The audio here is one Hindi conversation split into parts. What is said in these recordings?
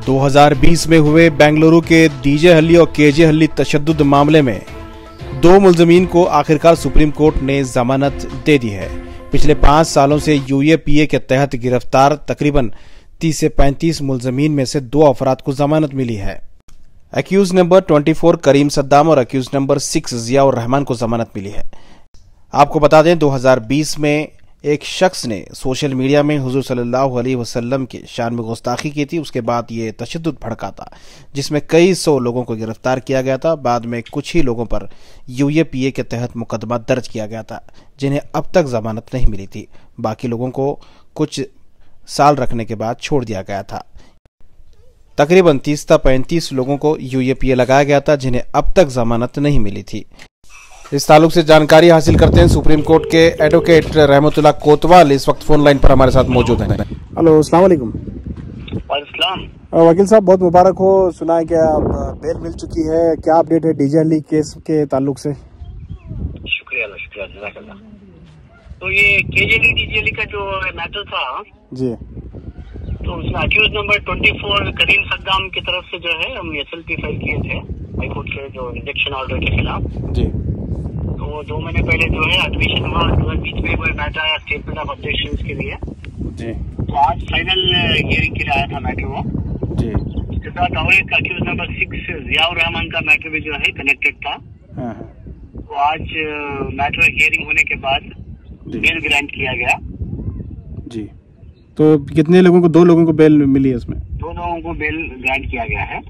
2020 में हुए बेंगलुरु के डीजे हल्ली और केजे हल्ली तशद्दुद मामले में 2 मुलजमीन को आखिरकार सुप्रीम कोर्ट ने जमानत दे दी है। पिछले 5 सालों से यूएपीए के तहत गिरफ्तार तकरीबन 30 से 35 मुलजमीन में से 2 अफराद को जमानत मिली है। एक्यूज नंबर 24 करीम सद्दाम और एक्यूज नंबर 6 जियाउर रहमान को जमानत मिली है। आपको बता दें 2020 में एक शख्स ने सोशल मीडिया में हुजूर सल्लल्लाहु अलैहि वसल्लम की शान में गुस्ताखी की थी। उसके बाद ये तशद्दुद भड़का था, जिसमें कई 100 लोगों को गिरफ्तार किया गया था। बाद में कुछ ही लोगों पर यूएपीए के तहत मुकदमा दर्ज किया गया था, जिन्हें अब तक जमानत नहीं मिली थी। बाकी लोगों को कुछ साल रखने के बाद छोड़ दिया गया था। तकरीबन 30 से 35 लोगों को यूएपीए लगाया गया था, जिन्हें अब तक जमानत नहीं मिली थी। इस ताल्लुक से जानकारी हासिल करते हैं सुप्रीम कोर्ट के एडवोकेट रहमतुल्लाह कोतवाल इस वक्त फोन लाइन पर हमारे साथ मौजूद हैं। हेलो, अस्सलाम वालेकुम। वकील साहब, बहुत मुबारक हो। सुना है कि बेल मिल चुकी है, क्या अपडेट है डीजे हल्ली केस के ताल्लुक से? शुक्रिया जज़ाकल्लाह। तो ये केजेली डीजेली का जो मैटर था जी, तो उसमें अक्यूज नंबर 24 करीम सद्दाम की तरफ से जो है हम एसएलपी फाइल किए थे हाई कोर्ट के जो रिजेक्शन ऑर्डर के खिलाफ जी। तो 2 महीने पहले जो है एडमिशन हुआ, बीच में कोई मैटर आया स्टेटमेंट ऑफ ऑब्जेक्शन के लिए जी। तो आज फाइनल हियरिंग के लिए आया था मैटर वो जी। इसके साथ और एक अक्यूज नंबर 6 जियाउर रहमान का मैटर भी जो है कनेक्टेड था। तो आज मैटर हियरिंग होने के बाद बेल ग्रांट किया गया जी। तो कितने लोगों को? 2 लोगों को बेल मिली है इसमें? 2 लोगों को बेल ग्रांट किया गया है।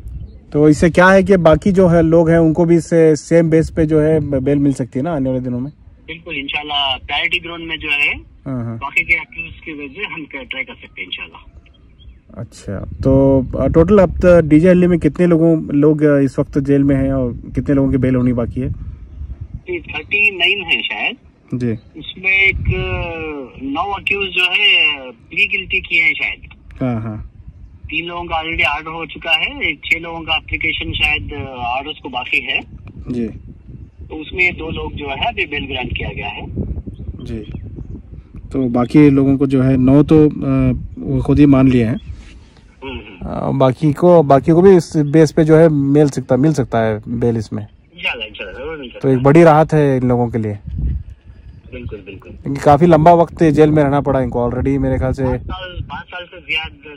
तो इससे क्या है कि बाकी जो है लोग हैं उनको भी सेम बेस पे जो है बेल मिल सकती है ना आने वाले दिनों में? बिल्कुल, इंशाल्लाह प्रायोरिटी ग्राउंड में जो है बाकी के अक्यूज की वजह से हम ट्राई कर सकते हैं इंशाल्लाह। अच्छा, तो टोटल अब डीजे हल्ली में कितने लोग इस वक्त जेल में हैं और कितने लोगों की बेल होनी बाकी है? 39 है शायद जी। इसमें एक 9 अक्यूज जो है प्ली गिल्टी किए हैं शायद। हाँ। 3 लोगों का ऑलरेडी आर्डर हो चुका है, 6 लोगों का एप्लीकेशन शायद आर्डर्स को बाकी है जी। तो उसमें 2 लोग जो है अभी बेल ग्रांट किया गया है जी। तो बाकी लोगों को जो है 9 तो वो खुद ही मान लिए हैं। बाकी को भी इस बेस पे जो है मिल सकता है बेल इसमें। इंशाल्लाह तो एक बड़ी राहत है इन लोगों के लिए। बिल्कुल क्योंकि काफी लंबा वक्त जेल में रहना पड़ा इनको ऑलरेडी, मेरे ख्याल से 5 साल से ज्यादा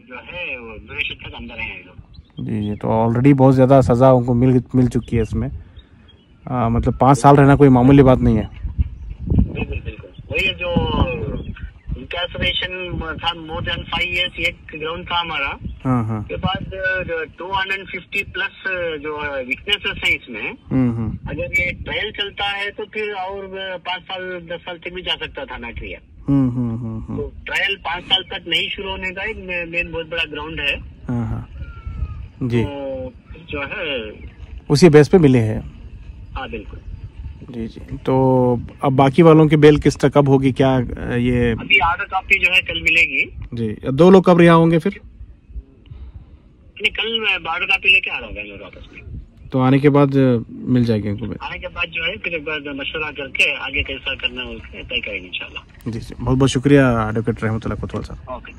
जो है वो ड्यूरेशन तक अंदर है ये लोग। जी। तो ऑलरेडी बहुत ज्यादा सजा उनको मिल चुकी है इसमें। मतलब 5 साल रहना कोई मामूली बात नहीं है। बिल्कुल वही जो इंकार्सरेशन था मोर देन 5 इयर्स, एक ग्राउंड था हमारा। हाँ। के बाद 250 प्लस जो विटनेसेस है इसमें। अगर ये ट्रायल चलता है तो फिर और 5 साल 10 साल तक भी जा सकता था मैटर। तो ट्रायल 5 साल तक नहीं शुरू होने का एक मेन बहुत बड़ा ग्राउंड है। हाँ जी। तो जो है उसी बेस पे मिले हैं। हाँ बिल्कुल जी। तो अब बाकी वालों की बेल किस तक कब होगी? क्या ये अभी आर्डर कॉपी जो है कल मिलेगी जी। 2 लोग कब रिहा होंगे फिर? कल मैं आर्डर कॉपी लेके आ रहा हूँ बेंगलुरु वापस में। तो आने के बाद मिल जाएगी इनको बेल? आने के बाद जो है फिर एक बार मशवरा करके आगे कैसा करना है तय करेंगे इंशाल्लाह। जी। बहुत बहुत शुक्रिया एडवोकेट रहमतुल्लाह कोतवाल साहब। ओके।